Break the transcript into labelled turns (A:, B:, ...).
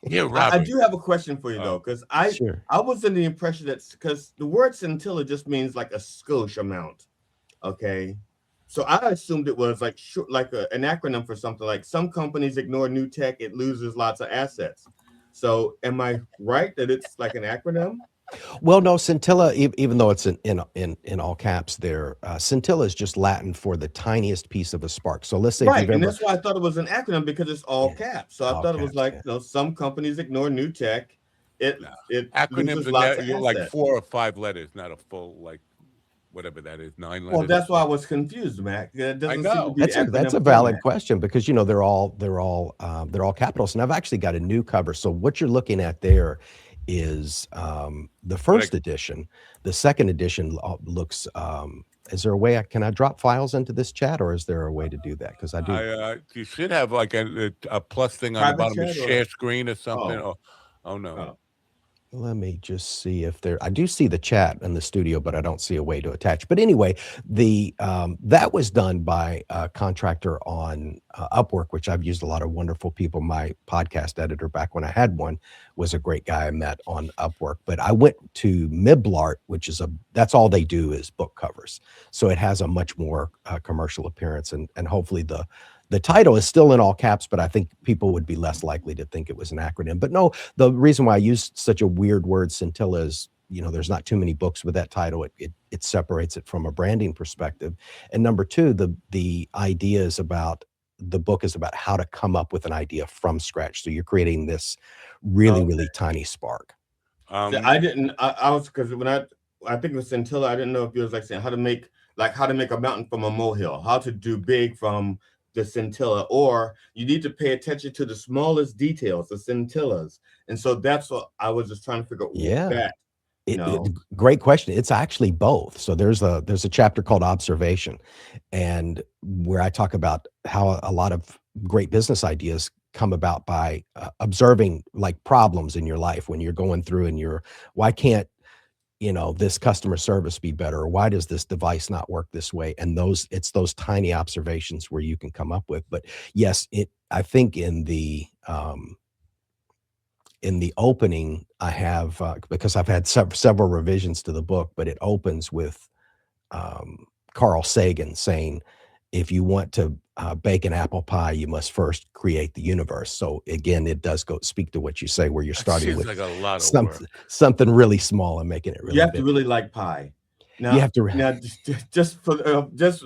A: Yeah,
B: I
A: Robert.
B: do have a question for you
A: Oh,
B: though, because
C: Sure.
B: I was in the impression that because the word scintilla just means like a skosh amount. Okay. So I assumed it was like like an acronym for something like some companies ignore new tech, it loses lots of assets. So am I right that it's like an acronym?
C: Well, no, scintilla, even though it's in all caps there, scintilla is just Latin for the tiniest piece of a spark. So let's say if
B: Right.
C: you've
B: And
C: ever,
B: that's why I thought it was an acronym because it's all
C: yeah,
B: caps. So I
C: all
B: thought it was
C: caps,
B: like,
C: yeah.
B: some companies ignore new tech,
A: no.
B: it
A: Acronyms
B: loses
A: are
B: lots of
A: like
B: assets.
A: 4 or 5 letters, not a full like whatever that is, 9 letters
B: Well,
A: or
B: that's why I
A: something.
B: was confused, Mac. It
A: I
B: doesn't seem to
A: know.
B: be the
C: That's a
B: acronym
C: valid
B: format.
C: question because they're all capitals, and I've actually got a new cover. So what you're looking at there is the
A: But I,
C: first edition. The second edition looks. Is there a way can I drop files into this chat, or is there a way to do that? Because I do.
A: you should have like a plus thing on the
B: Private
A: bottom of
B: chat or
A: share screen or something.
B: oh,
A: Oh no.
B: oh.
C: Let me just see if there. I do see the chat in the studio, but I don't see a way to attach. But anyway, the that was done by a contractor on Upwork, which I've used a lot of wonderful people. My podcast editor back when I had one was a great guy I met on Upwork. But I went to Miblart, which is that's all they do is book covers, so it has a much more commercial appearance, and hopefully the title is still in all caps, but I think people would be less likely to think it was an acronym. But no, the reason why I used such a weird word, scintilla, is there's not too many books with that title. It separates it from a branding perspective. And number two, the idea is about the book is about how to come up with an idea from scratch. So you're creating this really,
B: Okay.
C: really tiny spark.
B: See,
A: Um,
B: I didn't. I was because when I think it was scintilla. I didn't know if it was like saying how to make a mountain from a molehill, how to do big from the scintilla, or you need to pay attention to the smallest details, the scintillas. And so that's what I was just trying to figure out
C: Yeah.
B: that, you know.
C: Great question. It's actually both. So there's a chapter called observation, and where I talk about how a lot of great business ideas come about by observing like problems in your life when you're going through and why can't this customer service be better, or why does this device not work this way? And it's those tiny observations where you can come up with. But yes, I think in the opening, I have because I've had several revisions to the book, but it opens with Carl Sagan saying, "If you want to bake an apple pie, you must first create the universe." So again, it does go speak to what you say, where you're
A: that
C: starting
A: seems
C: with
A: like a lot of work.
C: something really small and making it
B: You
C: really
B: have to
C: big.
B: really like pie.
C: You
B: Now,
C: have to.
B: now, just for just